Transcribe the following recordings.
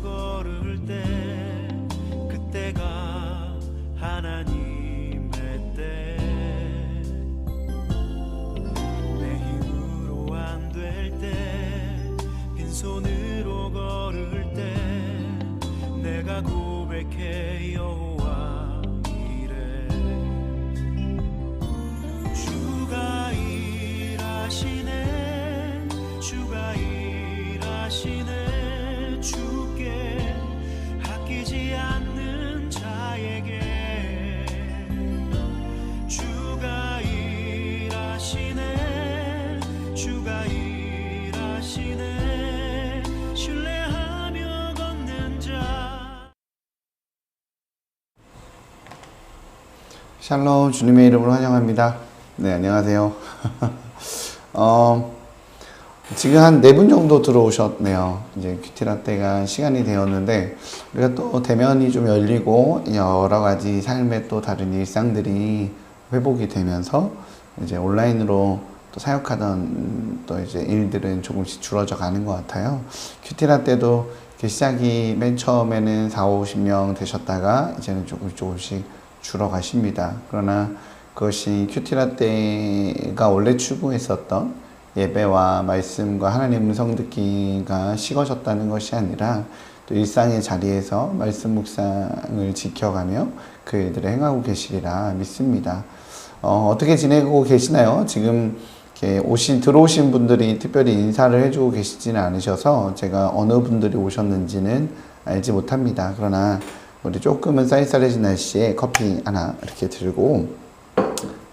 걸을 때 그때가 하나님의 때 내 힘으로 안 될 때 빈손으로 걸을 때 내가 고백해 여호와 이래 주가 일하시네 주가 일하시네 주께 아끼지 않는 자에게 주가 일하시네 주가 일하시네 신뢰하며 걷는 자. 샬롬, 주님의 이름으로 환영합니다. 네, 안녕하세요. 지금 한 4분 정도 들어오셨네요. 이제 큐티라떼가 시간이 되었는데, 우리가 또 대면이 좀 열리고, 여러 가지 삶의 또 다른 일상들이 회복이 되면서, 이제 온라인으로 또 사역하던 또 이제 일들은 조금씩 줄어져 가는 것 같아요. 큐티라떼도 시작이 맨 처음에는 40-50명 되셨다가, 이제는 조금씩 줄어 가십니다. 그러나 그것이 큐티라떼가 원래 추구했었던 예배와 말씀과 하나님 음성 듣기가 식어졌다는 것이 아니라 또 일상의 자리에서 말씀 묵상을 지켜가며 그 일들을 행하고 계시리라 믿습니다. 어떻게 지내고 계시나요? 지금 이렇게 들어오신 분들이 특별히 인사를 해주고 계시지는 않으셔서 제가 어느 분들이 오셨는지는 알지 못합니다. 그러나 우리 조금은 쌀쌀해진 날씨에 커피 하나 이렇게 들고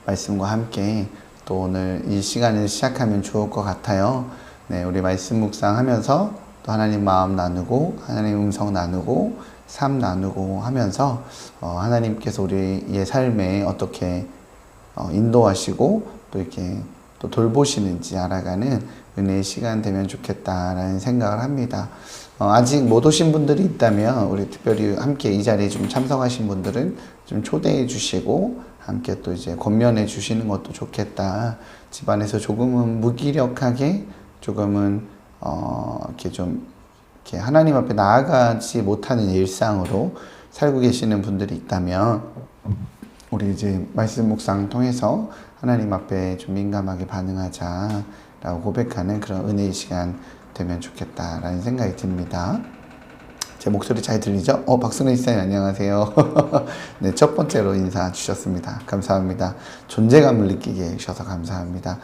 말씀과 함께 또 오늘 이 시간을 시작하면 좋을 것 같아요. 네, 우리 말씀 묵상하면서 또 하나님 마음 나누고 하나님 음성 나누고 삶 나누고 하면서 하나님께서 우리의 삶에 어떻게 인도하시고 또 이렇게 또 돌보시는지 알아가는 은혜의 시간 되면 좋겠다라는 생각을 합니다. 아직 못 오신 분들이 있다면 우리 특별히 함께 이 자리에 좀 참석하신 분들은 좀 초대해 주시고 함께 또 이제 권면해 주시는 것도 좋겠다. 집안에서 조금은 무기력하게 조금은 이렇게 좀 이렇게 하나님 앞에 나아가지 못하는 일상으로 살고 계시는 분들이 있다면 우리 이제 말씀 묵상 통해서 하나님 앞에 좀 민감하게 반응하자라고 고백하는 그런 은혜의 시간 되면 좋겠다라는 생각이 듭니다. 제 목소리 잘 들리죠? 박순혜 시사님 안녕하세요. 네, 첫 번째로 인사 주셨습니다. 감사합니다. 존재감을 느끼게 해주셔서 감사합니다.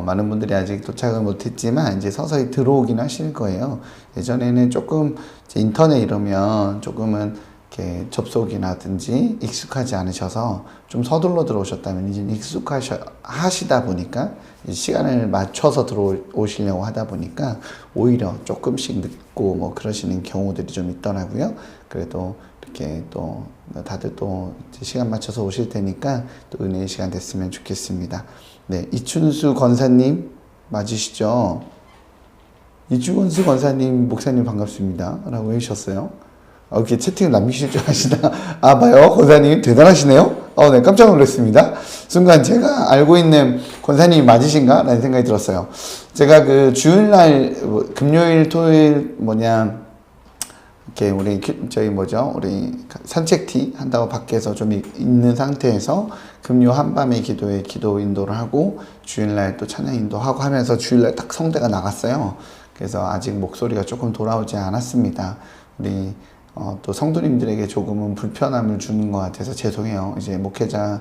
많은 분들이 아직 도착을 못했지만 이제 서서히 들어오긴 하실 거예요. 예전에는 조금 인터넷 이러면 조금은 이렇게 접속이라든지 익숙하지 않으셔서 좀 서둘러 들어오셨다면 이제 익숙하시다 보니까 시간을 맞춰서 들어오시려고 하다 보니까 오히려 조금씩 늦고 뭐 그러시는 경우들이 좀 있더라고요. 그래도 이렇게 또 다들 또 시간 맞춰서 오실 테니까 또 은혜의 시간 됐으면 좋겠습니다. 네, 이춘수 권사님 맞으시죠? 이춘수 권사님 목사님 반갑습니다 라고 해주셨어요. 이렇게 채팅을 남기실 줄 아시나? 봐요. 권사님 대단하시네요. 네, 깜짝 놀랐습니다. 순간 제가 알고 있는 권사님이 맞으신가? 라는 생각이 들었어요. 제가 그 주일날, 금요일, 토요일 이렇게 우리 우리 산책티 한다고 밖에서 좀 있는 상태에서 금요 한밤의 기도에 기도 인도를 하고 주일날 또 찬양 인도하고 하면서 주일날 딱 성대가 나갔어요. 그래서 아직 목소리가 조금 돌아오지 않았습니다. 우리 또 성도님들에게 조금은 불편함을 주는 것 같아서 죄송해요. 이제 목회자의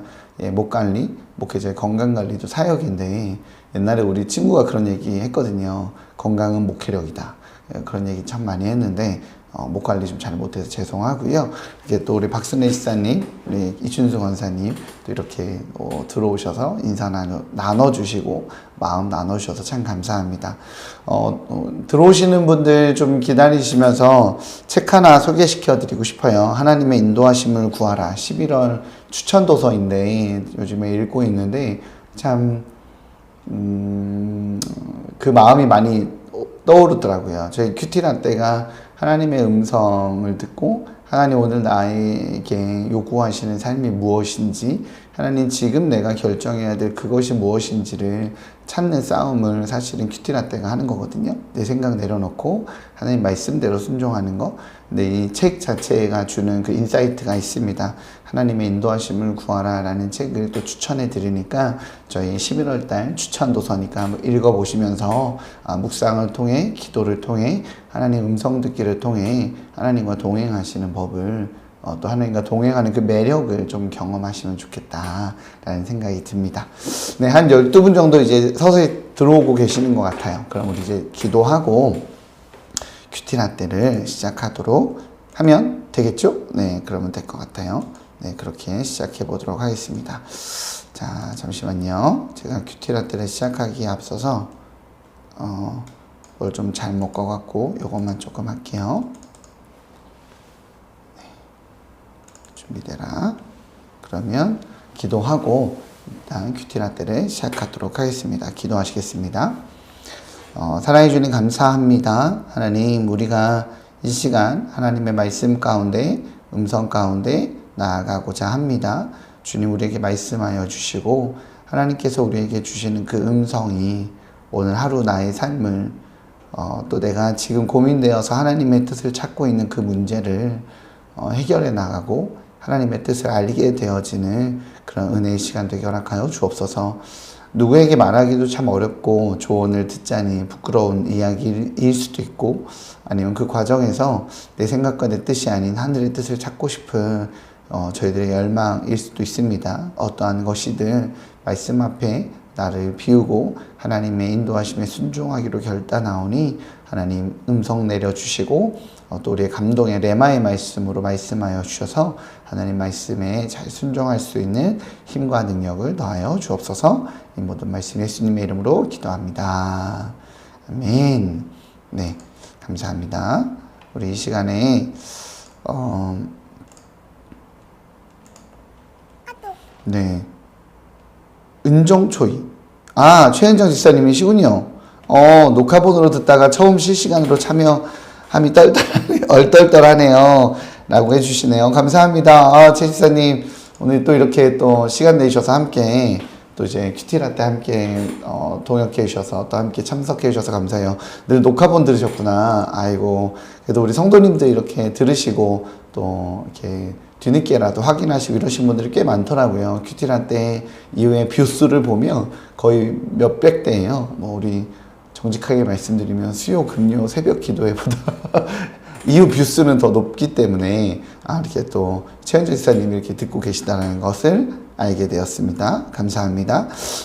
목관리, 목회자의 건강관리도 사역인데 옛날에 우리 친구가 그런 얘기 했거든요. 건강은 목회력이다. 그런 얘기 참 많이 했는데 목 관리 좀 잘 못해서 죄송하고요. 이게 또 우리 박순애 시사님, 우리 이춘수 권사님 또 이렇게 들어오셔서 인사 나눠주시고 마음 나눠주셔서 참 감사합니다. 들어오시는 분들 좀 기다리시면서 책 하나 소개시켜 드리고 싶어요. 하나님의 인도하심을 구하라. 11월 추천 도서인데 요즘에 읽고 있는데 참 그 마음이 많이 떠오르더라고요. 저희 큐티라떼가 하나님의 음성을 듣고 하나님 오늘 나에게 요구하시는 삶이 무엇인지, 하나님 지금 내가 결정해야 될 그것이 무엇인지를 찾는 싸움을 사실은 큐티라떼가 하는 거거든요. 내 생각 내려놓고 하나님 말씀대로 순종하는 거. 근데 이 책 자체가 주는 그 인사이트가 있습니다. 하나님의 인도하심을 구하라 라는 책을 또 추천해 드리니까 저희 11월 달 추천 도서니까 한번 읽어보시면서 묵상을 통해, 기도를 통해, 하나님 음성 듣기를 통해 하나님과 동행하시는 법을 또 하나님과 동행하는 그 매력을 좀 경험하시면 좋겠다라는 생각이 듭니다. 네, 한 12분 정도 이제 서서히 들어오고 계시는 것 같아요. 그럼 우리 이제 기도하고 큐티라떼를 시작하도록 하면 되겠죠? 네, 그러면 될 것 같아요. 네, 그렇게 시작해 보도록 하겠습니다. 자, 잠시만요. 제가 큐티라떼를 시작하기에 앞서서 뭘 좀 잘못 꺼갖고 요것만 조금 할게요. 준비되라. 그러면 기도하고 일단 큐티라떼를 시작하도록 하겠습니다. 기도하시겠습니다. 사랑해 주님 감사합니다. 하나님, 우리가 이 시간 하나님의 말씀 가운데, 음성 가운데 나아가고자 합니다. 주님, 우리에게 말씀하여 주시고 하나님께서 우리에게 주시는 그 음성이 오늘 하루 나의 삶을 또 내가 지금 고민되어서 하나님의 뜻을 찾고 있는 그 문제를 해결해 나가고 하나님의 뜻을 알게 되어지는 그런 은혜의 시간 되게 허락하여 주옵소서. 누구에게 말하기도 참 어렵고 조언을 듣자니 부끄러운 이야기일 수도 있고, 아니면 그 과정에서 내 생각과 내 뜻이 아닌 하늘의 뜻을 찾고 싶은 저희들의 열망일 수도 있습니다. 어떠한 것이든 말씀 앞에 나를 비우고 하나님의 인도하심에 순종하기로 결단하오니 하나님 음성 내려주시고 또 우리의 감동의 레마의 말씀으로 말씀하여 주셔서 하나님 말씀에 잘 순종할 수 있는 힘과 능력을 더하여 주옵소서. 이 모든 말씀 예수님의 이름으로 기도합니다. 아멘. 네, 감사합니다. 우리 이 시간에 네, 은정초이. 최현정 집사님이시군요. 녹화본으로 듣다가 처음 실시간으로 참여함이 얼떨떨하네요. 라고 해주시네요. 감사합니다. 최 집사님, 오늘 또 이렇게 또 시간 내주셔서 함께 또 이제 큐티라떼 함께 동역해 주셔서 또 함께 참석해 주셔서 감사해요. 늘 녹화본 들으셨구나. 아이고, 그래도 우리 성도님들 이렇게 들으시고 또 이렇게 뒤늦게라도 확인하시고 이러신 분들이 꽤 많더라고요. 큐티라떼 이후에 뷰수를 보면 거의 몇백 대예요. 뭐 우리 정직하게 말씀드리면 수요, 금요, 새벽 기도회보다 이후 뷰수는 더 높기 때문에 이렇게 또 최현주 지사님이 이렇게 듣고 계시다는 것을 알게 되었습니다.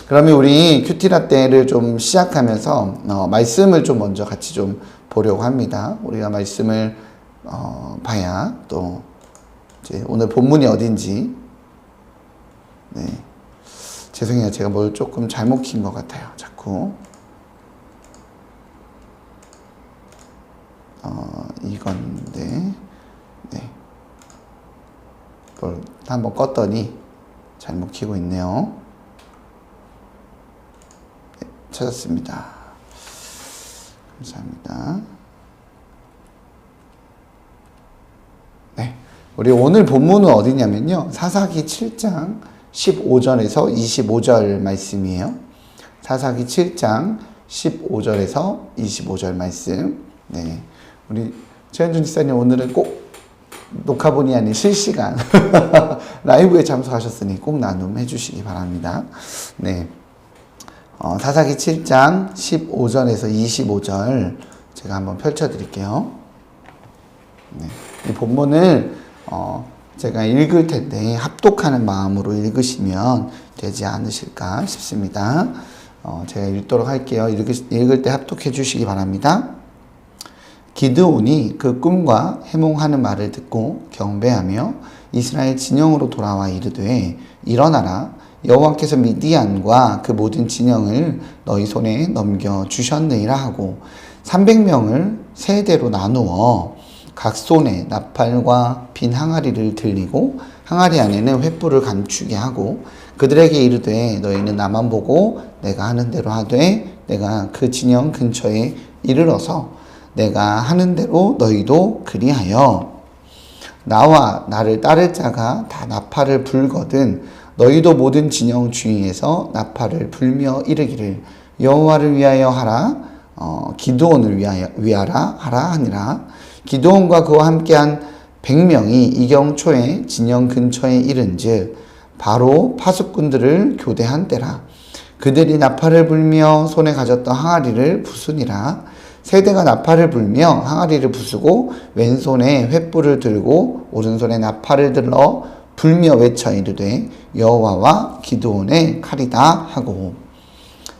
그러면 우리 큐티라떼를 좀 시작하면서 말씀을 좀 먼저 같이 좀 보려고 합니다. 우리가 말씀을 봐야 또 이제 오늘 본문이 어딘지. 네, 죄송해요. 제가 뭘 조금 잘못 킨 것 같아요. 자꾸 이건데, 네, 뭘 한번 껐더니 잘못 키고 있네요. 네, 찾았습니다. 감사합니다. 네, 우리 오늘 본문은 어디냐면요, 사사기 7장 15절에서 25절 말씀이에요. 사사기 7장 15절에서 25절 말씀. 네, 우리 최현준 지사님 오늘은 꼭 녹화본이 아닌 실시간 라이브에 참석하셨으니 꼭 나눔해 주시기 바랍니다. 네, 사사기 7장 15절에서 25절 제가 한번 펼쳐 드릴게요. 네, 이 본문을 제가 읽을 텐데 합독하는 마음으로 읽으시면 되지 않으실까 싶습니다. 제가 읽도록 할게요. 읽을 때 합독해 주시기 바랍니다. 기드온이 그 꿈과 해몽하는 말을 듣고 경배하며 이스라엘 진영으로 돌아와 이르되 일어나라 여호와께서 미디안과 그 모든 진영을 너희 손에 넘겨주셨느니라 하고 300명을 세 대로 나누어 각 손에 나팔과 빈 항아리를 들리고 항아리 안에는 횃불을 감추게 하고 그들에게 이르되 너희는 나만 보고 내가 하는 대로 하되 내가 그 진영 근처에 이르러서 내가 하는 대로 너희도 그리하여 나와 나를 따를 자가 다 나팔을 불거든 너희도 모든 진영 주위에서 나팔을 불며 이르기를 여호와를 위하여 하라 기드온을 위하라 하라 하니라. 기드온과 그와 함께한 100명이 이경초에 진영 근처에 이른즉 바로 파수꾼들을 교대한 때라. 그들이 나팔을 불며 손에 가졌던 항아리를 부수니라. 세대가 나팔을 불며 항아리를 부수고 왼손에 횃불을 들고 오른손에 나팔을 들러 불며 외쳐 이르되 여호와와 기드온의 칼이다 하고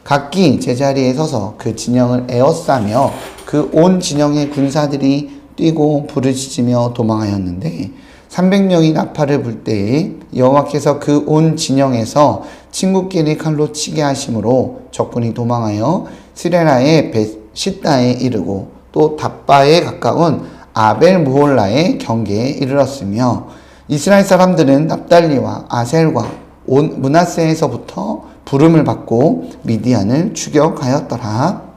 각기 제자리에 서서 그 진영을 에워싸며 그 온 진영의 군사들이 뛰고 부르짖으며 도망하였는데 300명이 나팔을 불 때에 여호와께서 그 온 진영에서 친구끼리 칼로 치게 하심으로 적군이 도망하여 스레라의 벳시다에 이르고 또 답바에 가까운 아벨 무홀라의 경계에 이르렀으며 이스라엘 사람들은 납달리와 아셀과 온 므낫세에서부터 부름을 받고 미디안을 추격하였더라.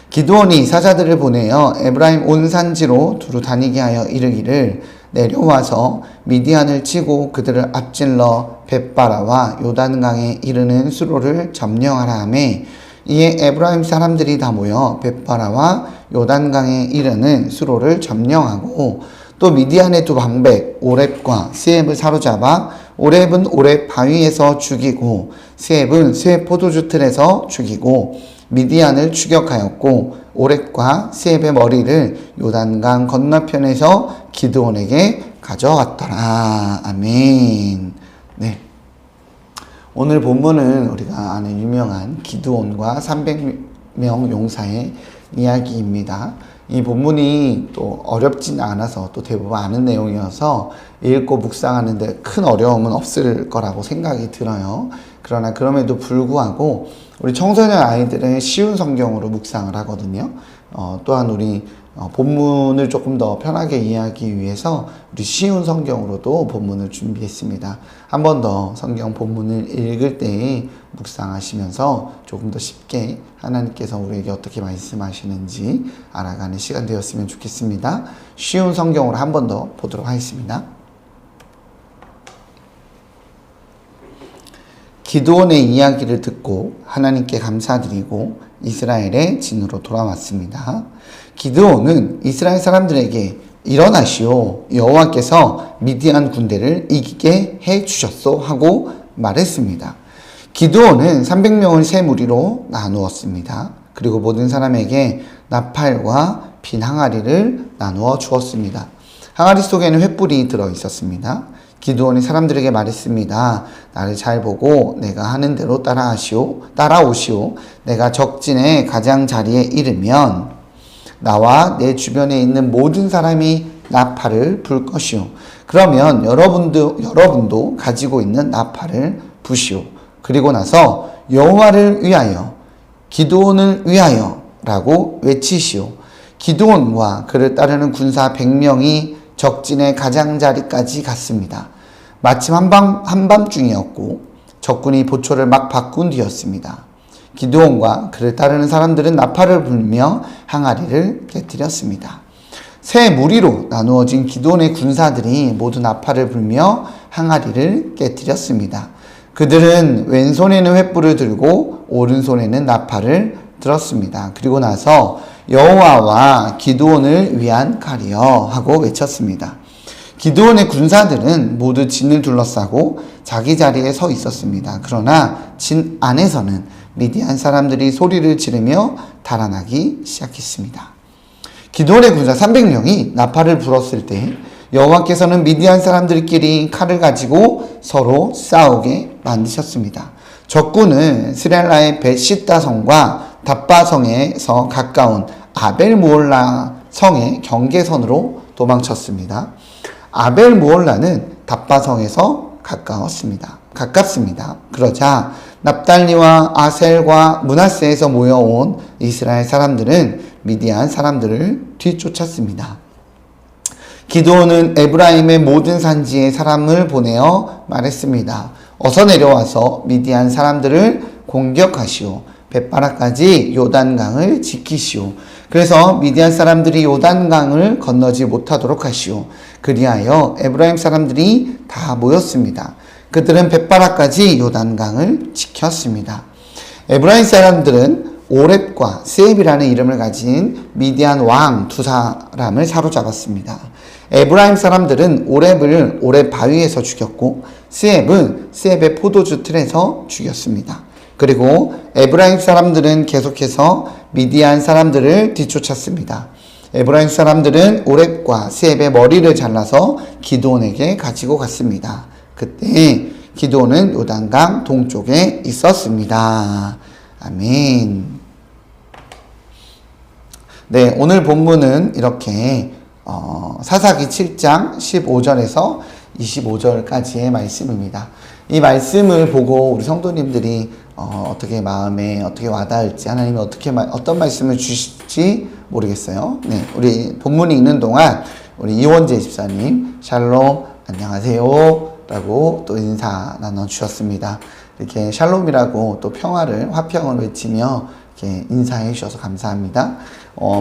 기드온이 사자들을 보내어 에브라임 온 산지로 두루 다니게 하여 이르기를 내려와서 미디안을 치고 그들을 앞질러 벳바라와 요단강에 이르는 수로를 점령하라 하매 이에 에브라임 사람들이 다 모여 벳바라와 요단강에 이르는 수로를 점령하고 또 미디안의 두 방백 오렙과 스앱을 사로잡아 오렙은 오렙 바위에서 죽이고 스앱은 스앱 포도주 틀에서 죽이고 미디안을 추격하였고 오렙과 스앱의 머리를 요단강 건너편에서 기드온에게 가져왔더라. 아멘. 네. 오늘 본문은 우리가 아는 유명한 기드온과 300명 용사의 이야기입니다. 이 본문이 또 어렵진 않아서 또 대부분 아는 내용이어서 읽고 묵상하는데 큰 어려움은 없을 거라고 생각이 들어요. 그러나 그럼에도 불구하고 우리 청소년 아이들은 쉬운 성경으로 묵상을 하거든요. 또한 우리 본문을 조금 더 편하게 이해하기 위해서 우리 쉬운 성경으로도 본문을 준비했습니다. 한 번 더 성경 본문을 읽을 때 묵상하시면서 조금 더 쉽게 하나님께서 우리에게 어떻게 말씀하시는지 알아가는 시간 되었으면 좋겠습니다. 쉬운 성경으로 한 번 더 보도록 하겠습니다. 기드온의 이야기를 듣고 하나님께 감사드리고 이스라엘의 진으로 돌아왔습니다. 기드온은 이스라엘 사람들에게 일어나시오 여호와께서 미디안 군대를 이기게 해주셨소 하고 말했습니다. 기드온은 300명을 세 무리로 나누었습니다. 그리고 모든 사람에게 나팔과 빈 항아리를 나누어 주었습니다. 항아리 속에는 횃불이 들어 있었습니다. 기드온이 사람들에게 말했습니다. 나를 잘 보고 내가 하는 대로 따라오시오. 내가 적진의 가장자리에 이르면 나와 내 주변에 있는 모든 사람이 나팔을 불 것이오. 그러면 여러분도 가지고 있는 나팔을 부시오. 그리고 나서 여호와를 위하여 기드온을 위하여 라고 외치시오. 기드온과 그를 따르는 군사 100명이 적진의 가장자리까지 갔습니다. 마침 한밤중이었고 적군이 보초를 막 바꾼 뒤였습니다. 기드온과 그를 따르는 사람들은 나팔을 불며 항아리를 깨뜨렸습니다. 세 무리로 나누어진 기드온의 군사들이 모두 나팔을 불며 항아리를 깨뜨렸습니다. 그들은 왼손에는 횃불을 들고 오른손에는 나팔을 들었습니다. 그리고 나서 여호와와 기드온을 위한 칼이여 하고 외쳤습니다. 기드온의 군사들은 모두 진을 둘러싸고 자기 자리에 서 있었습니다. 그러나 진 안에서는 미디안 사람들이 소리를 지르며 달아나기 시작했습니다. 기드온의 군사 300명이 나팔을 불었을 때 여호와께서는 미디안 사람들끼리 칼을 가지고 서로 싸우게 만드셨습니다. 적군은 스렐라의 벳시다 성과 답바 성에서 가까운 아벨 무홀라 성의 경계선으로 도망쳤습니다. 아벨 모홀라는 답바성에서 가깝습니다. 그러자 납달리와 아셀과 므낫세에서 모여온 이스라엘 사람들은 미디안 사람들을 뒤쫓았습니다. 기드온은 에브라임의 모든 산지에 사람을 보내어 말했습니다. 어서 내려와서 미디안 사람들을 공격하시오. 벳바라까지 요단강을 지키시오. 그래서 미디안 사람들이 요단강을 건너지 못하도록 하시오. 그리하여 에브라임 사람들이 다 모였습니다. 그들은 벳바라까지 요단강을 지켰습니다. 에브라임 사람들은 오렙과 스앱이라는 이름을 가진 미디안 왕 두 사람을 사로잡았습니다. 에브라임 사람들은 오렙을 오렙 바위에서 죽였고 스앱은 스앱의 포도주 틀에서 죽였습니다. 그리고 에브라임 사람들은 계속해서 미디안 사람들을 뒤쫓았습니다. 에브라임 사람들은 오렙과 스앱의 머리를 잘라서 기드온에게 가지고 갔습니다. 그때 기드온은 요단강 동쪽에 있었습니다. 아멘. 네, 오늘 본문은 이렇게 사사기 7장 15절에서 25절까지의 말씀입니다. 이 말씀을 보고 우리 성도님들이 어떻게 마음에 어떻게 와닿을지, 하나님이 어떤 말씀을 주실지 모르겠어요. 네, 우리 본문이 있는 동안 우리 이원재 집사님 샬롬 안녕하세요 라고 또 인사 나눠주셨습니다. 이렇게 샬롬이라고 또 평화를 화평을 외치며 이렇게 인사해 주셔서 감사합니다.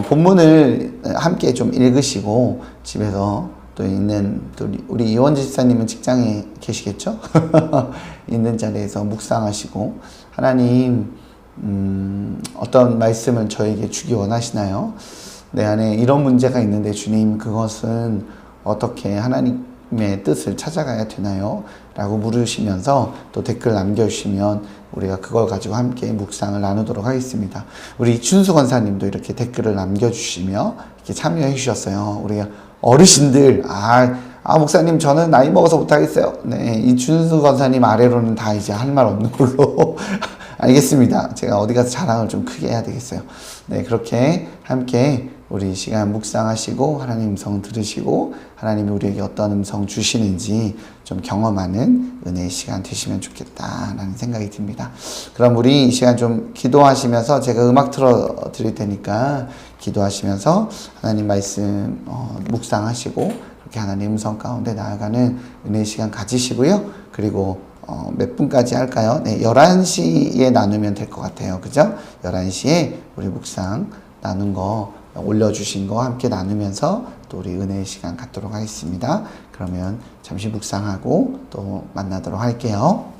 본문을 함께 좀 읽으시고 집에서 또 있는 또 우리 이원재 집사님은 직장에 계시겠죠? 있는 자리에서 묵상하시고 하나님 어떤 말씀을 저에게 주기 원하시나요? 내 안에 이런 문제가 있는데 주님 그것은 어떻게 하나님의 뜻을 찾아가야 되나요? 라고 물으시면서 또 댓글 남겨주시면 우리가 그걸 가지고 함께 묵상을 나누도록 하겠습니다. 우리 이춘수 권사님도 이렇게 댓글을 남겨주시며 이렇게 참여해 주셨어요. 우리 어르신들, 목사님 저는 나이 먹어서 못하겠어요. 네, 이춘수 권사님 아래로는 다 이제 할 말 없는 걸로 알겠습니다. 제가 어디 가서 자랑을 좀 크게 해야 되겠어요. 네, 그렇게 함께 우리 시간 묵상하시고 하나님 음성 들으시고 하나님이 우리에게 어떤 음성 주시는지 좀 경험하는 은혜의 시간 되시면 좋겠다라는 생각이 듭니다. 그럼 우리 이 시간 좀 기도하시면서 제가 음악 틀어 드릴 테니까 기도하시면서 하나님 말씀 묵상하시고 그렇게 하나님 음성 가운데 나아가는 은혜의 시간 가지시고요. 그리고 몇 분까지 할까요? 네, 11시에 나누면 될 것 같아요. 그죠? 11시에 우리 묵상 나눈 거 올려주신 거 함께 나누면서 또 우리 은혜의 시간 갖도록 하겠습니다. 그러면 잠시 묵상하고 또 만나도록 할게요.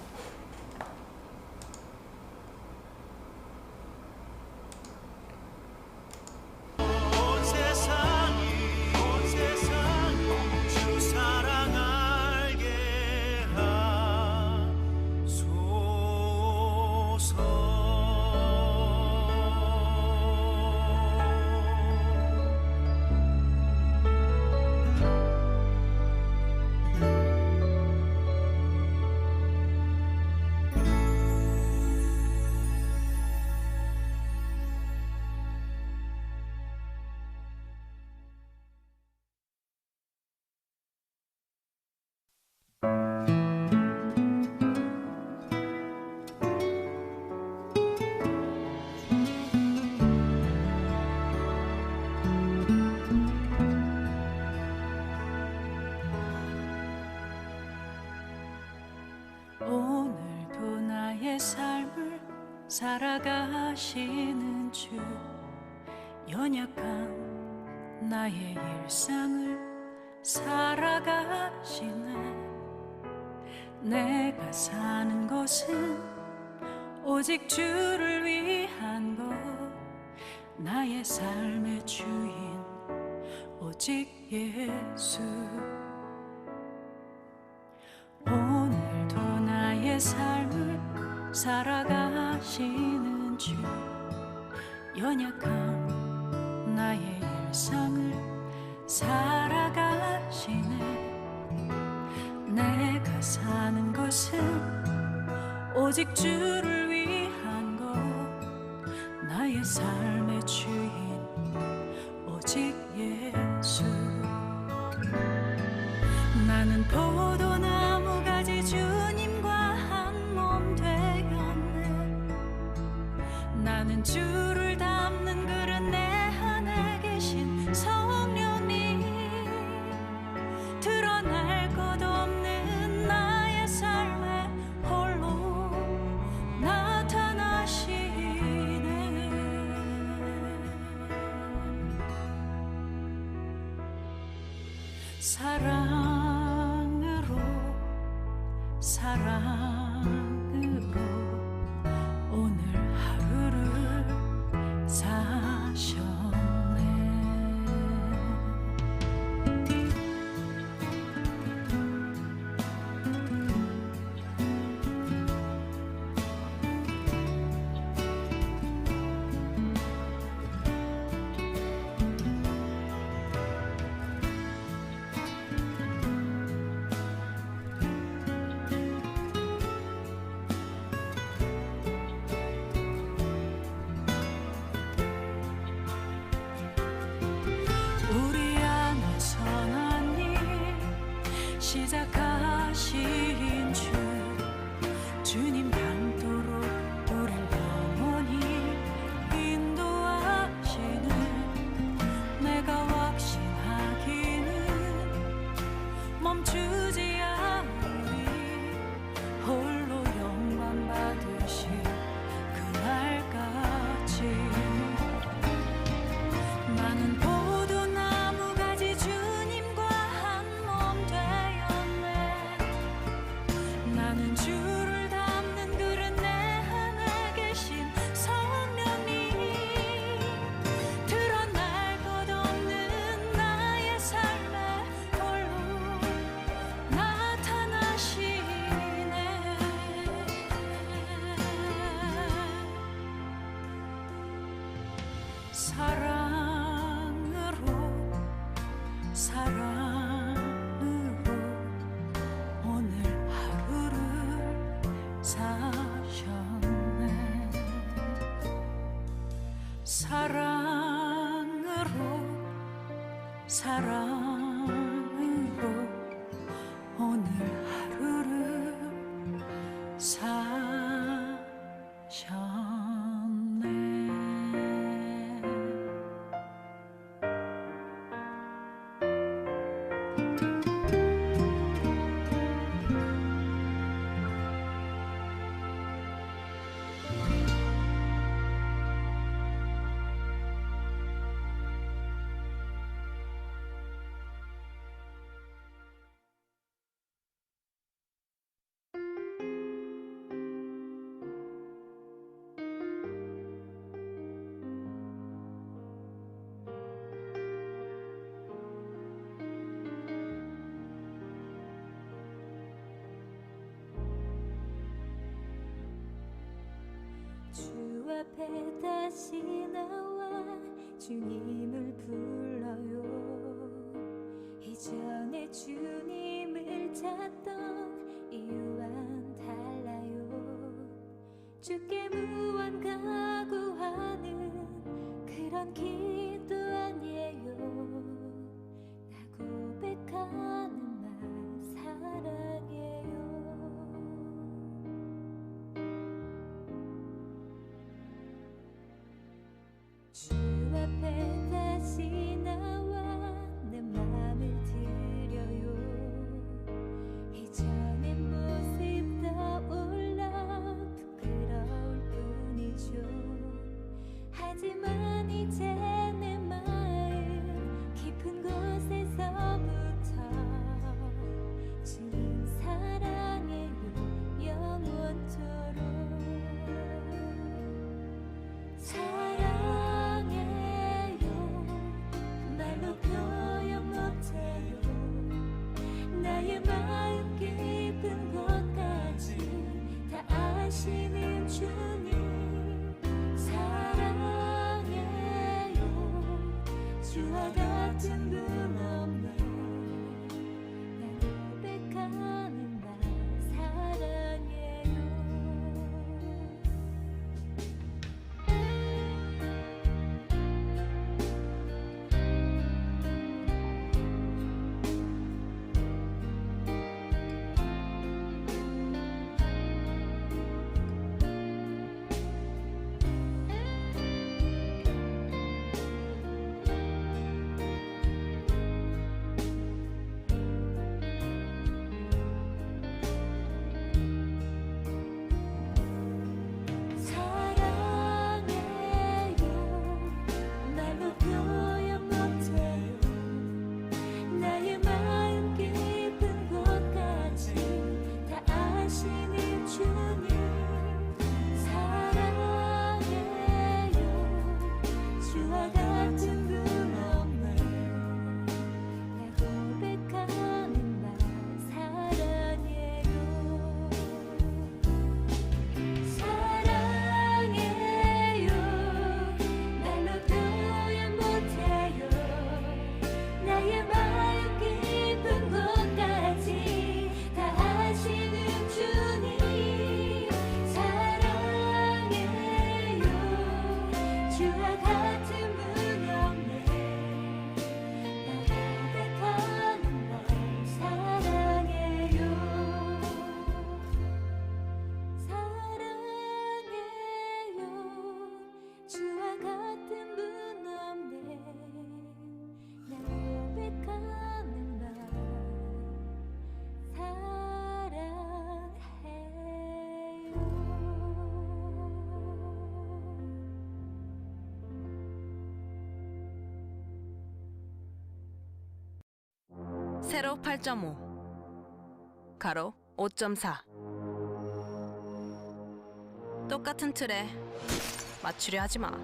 온 세상이 주 사랑 알게 하소서. 오늘도 나의 삶을 살아가시는 주, 연약한 나의 일상을 살아가시네. 내가 사는 것은 오직 주를 위한 것, 나의 삶의 주인 오직 예수. 오늘도 나의 삶을 살아가시는 주, 연약한 나의 일상을 살아가시네. 내가 사는 것은 오직 주를 위한 것, 나의 삶의 주인 오직 예수. 주를 담는 그릇 내 안에 계신 성령님 드러날 것 없는 나의 삶에 홀로 나타나시네. 사랑으로 오늘 하루를 사셨네. 우리 안에 선한 일 시작하신 주님 닮도록 우릴 영원히 인도하시는 내가 확신하기는 멈추지 않으리. 홀로 영광 받으실 그날까지 나는 포도나무 가지 주님과 한 몸 되었네. 나는 주를 담는 그릇 내 안에 계신 성령님 드러날 것 없는 나의 삶에 홀로 나타나시네. 사랑으로 오늘 하루를 사셨네. 사랑으로 오늘 하루를 사셨네. 주 앞에 다시 나와 주님을 불러요. 이전에 주님을 찾던 이유와는 달라요. 주께 무언가구하는 그런 기도 아니에요. 나 고백하는 말 사랑해요. 주 앞에 다시 나와 내 맘을 드려요. 이전의 모습 떠올라 부끄러울 뿐이죠. 하지만 이제 세로 8.5 가로 5.4 똑같은 틀에 맞추려 하지 마.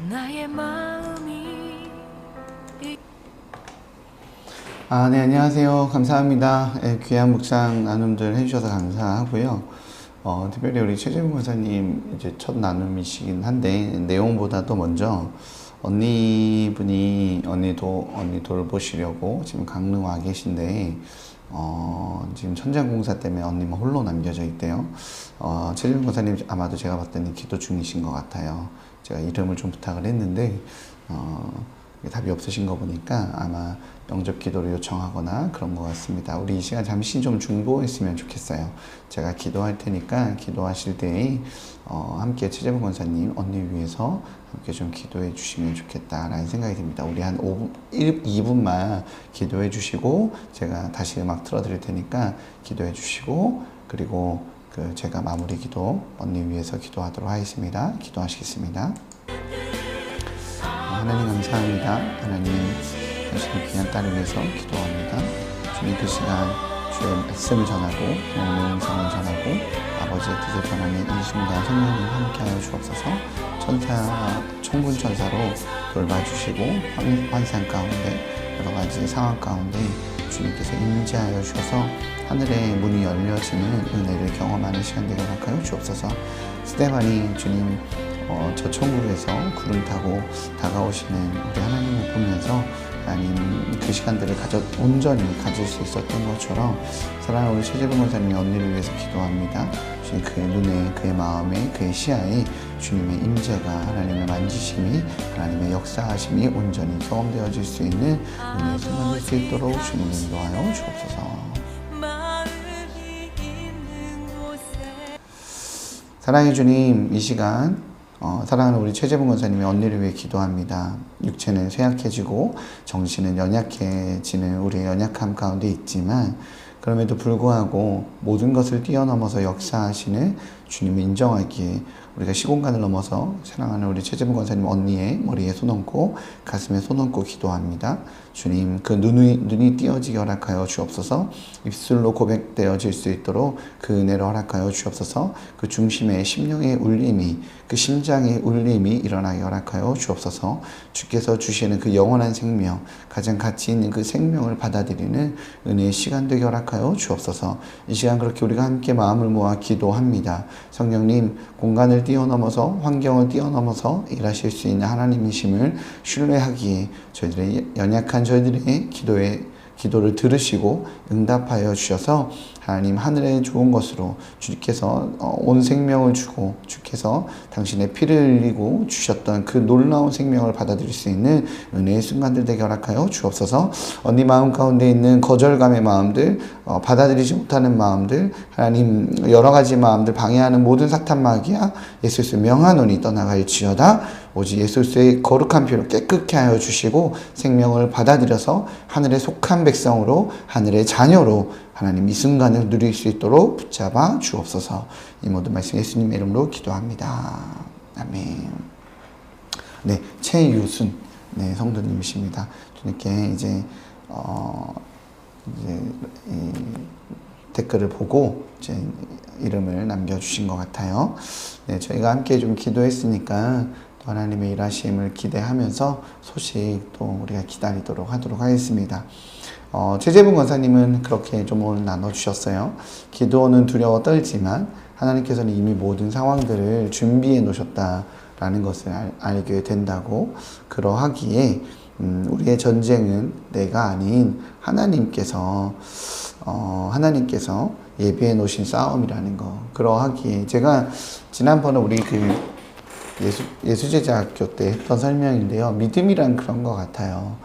나의 마음이 네, 안녕하세요. 감사합니다. 귀한 묵상 나눔들 해주셔서 감사하고요. 특별히 우리 최재문 권사님 이제 첫 나눔이시긴 한데, 내용보다도 먼저 언니분이 언니 돌보시려고 지금 강릉 와 계신데, 지금 천장공사 때문에 언니만 홀로 남겨져 있대요. 최재문 권사님 아마도 제가 봤더니 기도 중이신 것 같아요. 제가 이름을 좀 부탁을 했는데, 답이 없으신 거 보니까 아마 영접 기도를 요청하거나 그런 것 같습니다. 우리 이 시간 잠시 좀 중보했으면 좋겠어요. 제가 기도할 테니까 기도하실 때 함께 최재문 권사님 언니 위해서 함께 좀 기도해 주시면 좋겠다라는 생각이 듭니다. 우리 한 2분만 기도해 주시고 제가 다시 음악 틀어드릴 테니까 기도해 주시고 그리고 제가 마무리 기도 언니 위해서 기도하도록 하겠습니다. 기도하시겠습니다. 하나님 감사합니다. 하나님 당신의 귀한 딸을 위해서 기도합니다. 주님 그 시간 주의 말씀을 전하고 하나님의 음성을 전하고 아버지의 뜻을 전하는 이 순간 성령님 함께하여 주옵소서. 천군 천사로 돌봐주시고 환상 가운데 여러 가지 상황 가운데 주님께서 임재하여 주셔서 하늘의 문이 열려지는 은혜를 경험하는 시간 되게 하여 주옵소서. 스데반이 주님 저 천국에서 구름 타고 다가오시는 우리 하나님을 보면서 하나님 그 시간들을 온전히 가질 수 있었던 것처럼 사랑하는 우리 최재봉 권사님의 언니를 위해서 기도합니다. 주님 그의 눈에 그의 마음에 그의 시야에 주님의 임재가 하나님의 만지심이 하나님의 역사하심이 온전히 경험되어질 수 있는 은혜의 순간 될 수 있도록 주님 인도하여 주옵소서. 사랑의 주님 이 시간 사랑하는 우리 최재봉 권사님의 언니를 위해 기도합니다. 육체는 쇠약해지고 정신은 연약해지는 우리의 연약함 가운데 있지만 그럼에도 불구하고 모든 것을 뛰어넘어서 역사하시는 주님을 인정하기에 우리가 시공간을 넘어서 사랑하는 우리 최재봉 권사님 언니의 머리에 손 얹고 가슴에 손 얹고 기도합니다. 주님 그 눈이 띄어지게 허락하여 주옵소서. 입술로 고백되어질 수 있도록 그 은혜를 허락하여 주옵소서. 그 중심에 심령의 울림이 그 심장의 울림이 일어나게 허락하여 주옵소서. 주께서 주시는 그 영원한 생명 가장 가치 있는 그 생명을 받아들이는 은혜의 시간 되게 허락하여 주옵소서. 이 시간 그렇게 우리가 함께 마음을 모아 기도합니다. 성령님 공간을 뛰어넘어서 환경을 뛰어넘어서 일하실 수 있는 하나님이심을 신뢰하기에 저희들의 연약한 저희들의 기도를 들으시고 응답하여 주셔서 하나님 하늘의 좋은 것으로 주께서 온 생명을 주고 주께서 당신의 피를 흘리고 주셨던 그 놀라운 생명을 받아들일 수 있는 은혜의 순간들 되게 허락하여 주옵소서. 언니 마음 가운데 있는 거절감의 마음들 받아들이지 못하는 마음들 하나님 여러 가지 마음들 방해하는 모든 사탄 마귀야 예수의 명하노니 떠나갈지어다. 오직 예수의 거룩한 피로 깨끗게 하여 주시고 생명을 받아들여서 하늘에 속한 백성으로 하늘의 자녀로 하나님 이 순간을 누릴 수 있도록 붙잡아 주옵소서. 이 모든 말씀 예수님의 이름으로 기도합니다. 아멘. 네, 최유순 성도님이십니다. 주님께 이제 이 댓글을 보고 이제 이름을 남겨주신 것 같아요. 네, 저희가 함께 좀 기도했으니까 또 하나님의 일하심을 기대하면서 소식 또 우리가 기다리도록 하도록 하겠습니다. 최재봉 권사님은 그렇게 좀 오늘 나눠주셨어요. 기도는 두려워 떨지만 하나님께서는 이미 모든 상황들을 준비해 놓으셨다라는 것을 알게 된다고. 그러하기에 우리의 전쟁은 내가 아닌 하나님께서 예비해 놓으신 싸움이라는 거. 그러하기에 제가 지난번에 우리 예수제자학교 때 했던 설명인데요. 믿음이란 그런 것 같아요.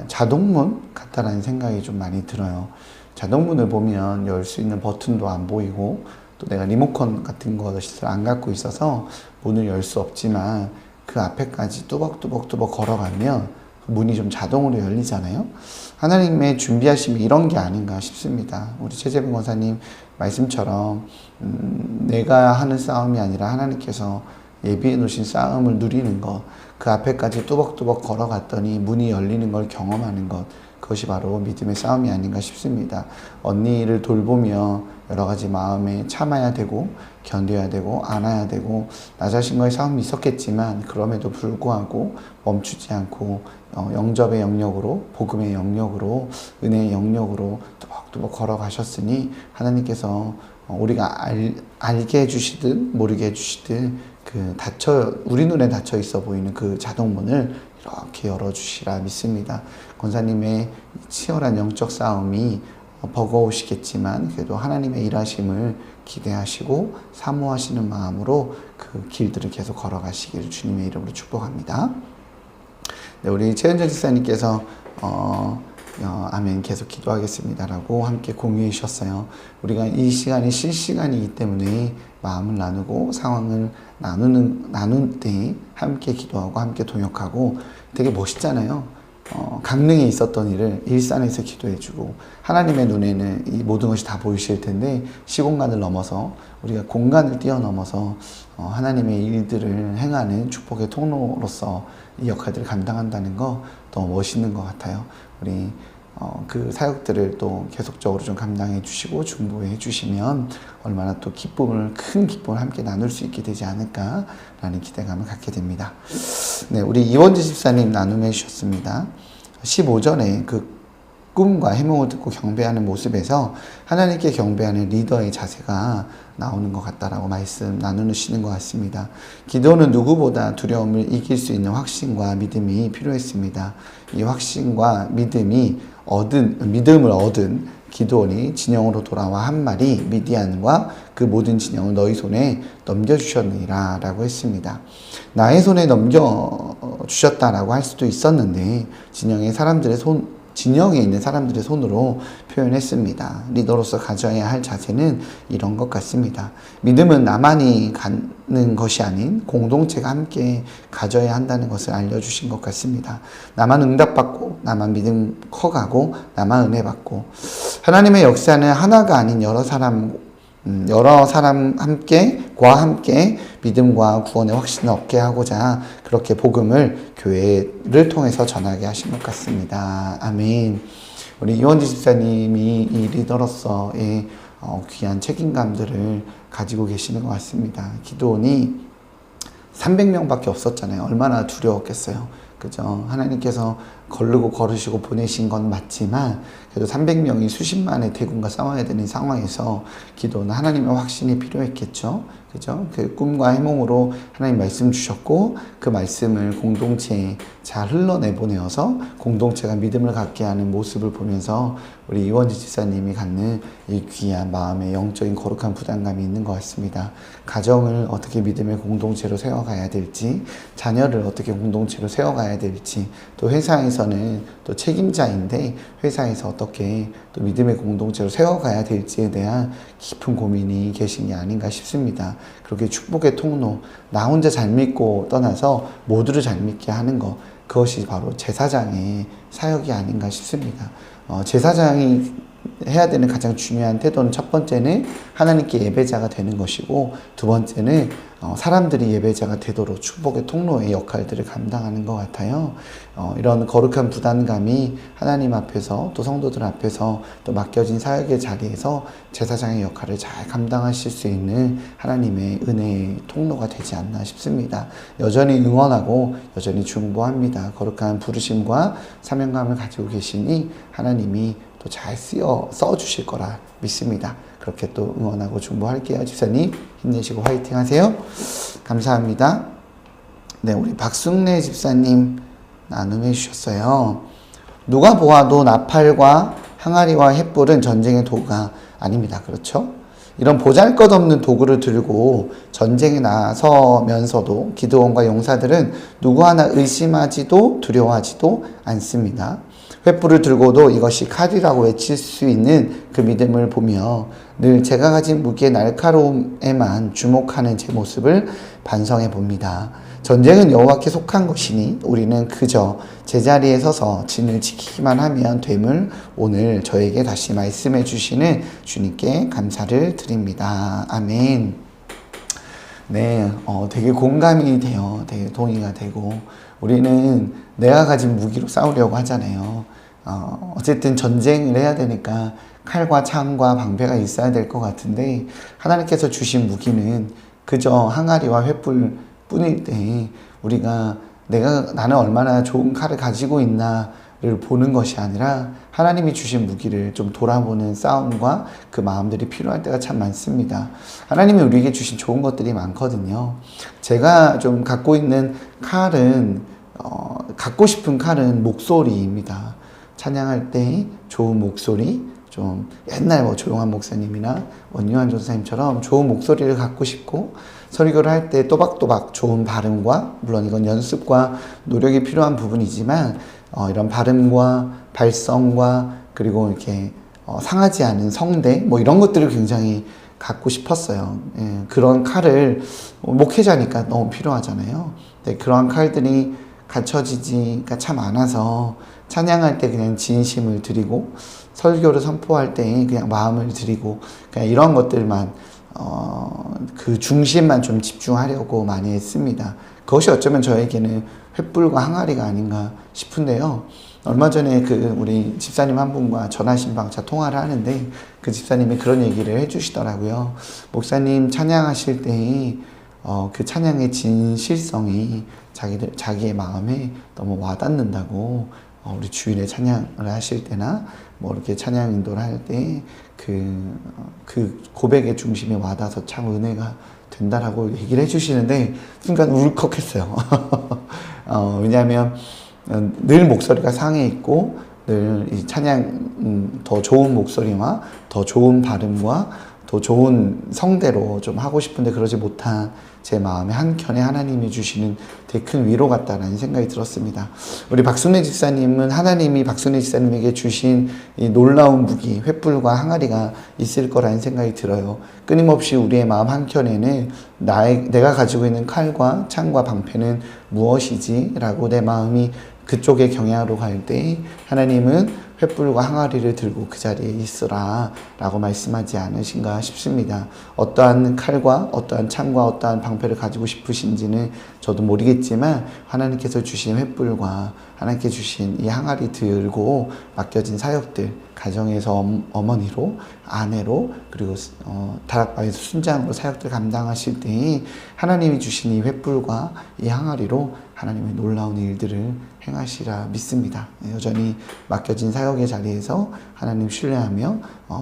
자동문 같다라는 생각이 좀 많이 들어요. 자동문을 보면 열 수 있는 버튼도 안 보이고 또 내가 리모컨 같은 것을 안 갖고 있어서 문을 열 수 없지만 그 앞에까지 뚜벅뚜벅 걸어가면 문이 좀 자동으로 열리잖아요. 하나님의 준비하심이 이런 게 아닌가 싶습니다. 우리 최재봉 권사님 말씀처럼 내가 하는 싸움이 아니라 하나님께서 예비해 놓으신 싸움을 누리는 것, 그 앞에까지 뚜벅뚜벅 걸어갔더니 문이 열리는 걸 경험하는 것, 그것 그것이 바로 믿음의 싸움이 아닌가 싶습니다. 언니를 돌보며 여러 가지 마음에 참아야 되고 견뎌야 되고 안아야 되고 나 자신과의 싸움이 있었겠지만 그럼에도 불구하고 멈추지 않고 영접의 영역으로 복음의 영역으로 은혜의 영역으로 또박또박 걸어가셨으니 하나님께서 우리가 알게 해주시든 모르게 해주시든 우리 눈에 닫혀 있어 보이는 그 자동문을 이렇게 열어주시라 믿습니다. 권사님의 치열한 영적 싸움이 버거우시겠지만 그래도 하나님의 일하심을 기대하시고 사모하시는 마음으로 그 길들을 계속 걸어가시기를 주님의 이름으로 축복합니다. 네, 우리 최은정 집사님께서 아멘 계속 기도하겠습니다라고 함께 공유해 주셨어요. 우리가 이 시간이 실시간이기 때문에 마음을 나누고 상황을 나눌 때 함께 기도하고 함께 동역하고 되게 멋있잖아요. 강릉에 있었던 일을 일산에서 기도해주고 하나님의 눈에는 이 모든 것이 다 보이실 텐데 시공간을 넘어서 우리가 공간을 뛰어넘어서 하나님의 일들을 행하는 축복의 통로로서 이 역할들을 감당한다는 거 너무 멋있는 것 같아요. 우리 그 사역들을 또 계속적으로 좀 감당해 주시고 중보해 주시면 얼마나 또 큰 기쁨을 함께 나눌 수 있게 되지 않을까라는 기대감을 갖게 됩니다. 네, 우리 이원지 집사님 나눔해 주셨습니다. 15절에 그 꿈과 해몽을 듣고 경배하는 모습에서 하나님께 경배하는 리더의 자세가 나오는 것 같다라고 말씀 나누시는 것 같습니다. 기도는 누구보다 두려움을 이길 수 있는 확신과 믿음이 필요했습니다. 이 확신과 믿음을 얻은 기드온이 진영으로 돌아와 한 말이 미디안과 그 모든 진영을 너희 손에 넘겨주셨느니라 라고 했습니다. 나의 손에 넘겨주셨다라고 할 수도 있었는데 진영에 있는 사람들의 손으로 표현했습니다. 리더로서 가져야 할 자세는 이런 것 같습니다. 믿음은 나만이 갖는 것이 아닌 공동체가 함께 가져야 한다는 것을 알려주신 것 같습니다. 나만 응답받고 나만 믿음 커가고 나만 은혜 받고 하나님의 역사는 하나가 아닌 여러 사람 함께 믿음과 구원의 확신을 얻게 하고자 그렇게 복음을 교회를 통해서 전하게 하신 것 같습니다. 아멘. 우리 이원지 집사님이 이 리더로서의 귀한 책임감들을 가지고 계시는 것 같습니다. 기드온이 300명밖에 없었잖아요. 얼마나 두려웠겠어요. 그죠? 하나님께서 걸으시고 보내신 건 맞지만 그래도 300명이 수십만의 대군과 싸워야 되는 상황에서 기도는 하나님의 확신이 필요했겠죠. 그죠? 그 꿈과 해몽으로 하나님 말씀 주셨고 그 말씀을 공동체에 잘 흘러내보내어서 공동체가 믿음을 갖게 하는 모습을 보면서 우리 이원지 집사님이 갖는 이 귀한 마음의 영적인 거룩한 부담감이 있는 것 같습니다. 가정을 어떻게 믿음의 공동체로 세워가야 될지, 자녀를 어떻게 공동체로 세워가야 될지, 또 회사에서는 또 책임자인데 회사에서 어떻게 또 믿음의 공동체로 세워가야 될지에 대한 깊은 고민이 계신 게 아닌가 싶습니다. 그렇게 축복의 통로, 나 혼자 잘 믿고 떠나서 모두를 잘 믿게 하는 것, 그것이 바로 제사장의 사역이 아닌가 싶습니다. 제사장이 해야 되는 가장 중요한 태도는 첫 번째는 하나님께 예배자가 되는 것이고 두 번째는 사람들이 예배자가 되도록 축복의 통로의 역할들을 감당하는 것 같아요. 이런 거룩한 부담감이 하나님 앞에서 또 성도들 앞에서 또 맡겨진 사역의 자리에서 제사장의 역할을 잘 감당하실 수 있는 하나님의 은혜의 통로가 되지 않나 싶습니다. 여전히 응원하고 여전히 중보합니다. 거룩한 부르심과 사명감을 가지고 계시니 하나님이 또 잘 써주실 거라 믿습니다. 그렇게 또 응원하고 중보할게요. 집사님 힘내시고 화이팅 하세요. 감사합니다. 네, 우리 박순례 집사님 나눔해 주셨어요. 누가 보아도 나팔과 항아리와 횃불은 전쟁의 도구가 아닙니다. 그렇죠? 이런 보잘것없는 도구를 들고 전쟁에 나서면서도 기드온과 용사들은 누구 하나 의심하지도 두려워하지도 않습니다. 횃불을 들고도 이것이 칼이라고 외칠 수 있는 그 믿음을 보며 늘 제가 가진 무기의 날카로움에만 주목하는 제 모습을 반성해 봅니다. 전쟁은 여호와께 속한 것이니 우리는 그저 제자리에 서서 진을 지키기만 하면 됨을 오늘 저에게 다시 말씀해 주시는 주님께 감사를 드립니다. 아멘. 네, 되게 공감이 돼요. 되게 동의가 되고 우리는 내가 가진 무기로 싸우려고 하잖아요. 어쨌든 전쟁을 해야 되니까 칼과 창과 방패가 있어야 될 것 같은데 하나님께서 주신 무기는 그저 항아리와 횃불 뿐일 때 우리가 나는 얼마나 좋은 칼을 가지고 있나를 보는 것이 아니라 하나님이 주신 무기를 좀 돌아보는 싸움과 그 마음들이 필요할 때가 참 많습니다. 하나님이 우리에게 주신 좋은 것들이 많거든요. 제가 좀 갖고 있는 칼은 갖고 싶은 칼은 목소리입니다. 찬양할 때 좋은 목소리, 좀 옛날 조용한 목사님이나 원유한 전사님처럼 좋은 목소리를 갖고 싶고 설교를 할 때 또박또박 좋은 발음과 물론 이건 연습과 노력이 필요한 부분이지만 이런 발음과 발성과 그리고 이렇게 상하지 않은 성대 이런 것들을 굉장히 갖고 싶었어요. 예, 그런 칼을 목회자니까 너무 필요하잖아요. 네, 그런 칼들이 갖춰지지가 참 않아서 찬양할 때 그냥 진심을 드리고 설교를 선포할 때 그냥 마음을 드리고 그냥 이런 것들만 그 중심만 좀 집중하려고 많이 했습니다. 그것이 어쩌면 저에게는 횃불과 항아리가 아닌가 싶은데요. 얼마 전에 우리 집사님 한 분과 전화신방차 통화를 하는데 그 집사님이 그런 얘기를 해주시더라고요. 목사님 찬양하실 때 그 찬양의 진실성이 자기의 마음에 너무 와닿는다고 우리 주일에 찬양을 하실 때나 이렇게 찬양 인도를 할 때 그 고백의 중심에 와닿아서 참 은혜가 된다라고 얘기를 해주시는데 순간 울컥했어요. 왜냐하면 늘 목소리가 상해 있고 늘 이 찬양 더 좋은 목소리와 더 좋은 발음과 더 좋은 성대로 좀 하고 싶은데 그러지 못한 제 마음의 한켠에 하나님이 주시는 되게 큰 위로 같다라는 생각이 들었습니다. 우리 박순애 집사님은 하나님이 박순애 집사님에게 주신 이 놀라운 무기, 횃불과 항아리가 있을 거라는 생각이 들어요. 끊임없이 우리의 마음 한켠에는 내가 가지고 있는 칼과 창과 방패는 무엇이지? 라고 내 마음이 그쪽에 경향으로 갈 때 하나님은 횃불과 항아리를 들고 그 자리에 있으라 라고 말씀하지 않으신가 싶습니다. 어떠한 칼과 어떠한 창과 어떠한 방패를 가지고 싶으신지는 저도 모르겠지만 하나님께서 주신 횃불과 하나님께 주신 이 항아리 들고 맡겨진 사역들, 가정에서 어머니로, 아내로, 그리고 다락방에서 순장으로 사역들 감당하실 때 하나님이 주신 이 횃불과 이 항아리로 하나님의 놀라운 일들을 행하시라 믿습니다. 여전히 맡겨진 사역의 자리에서 하나님 신뢰하며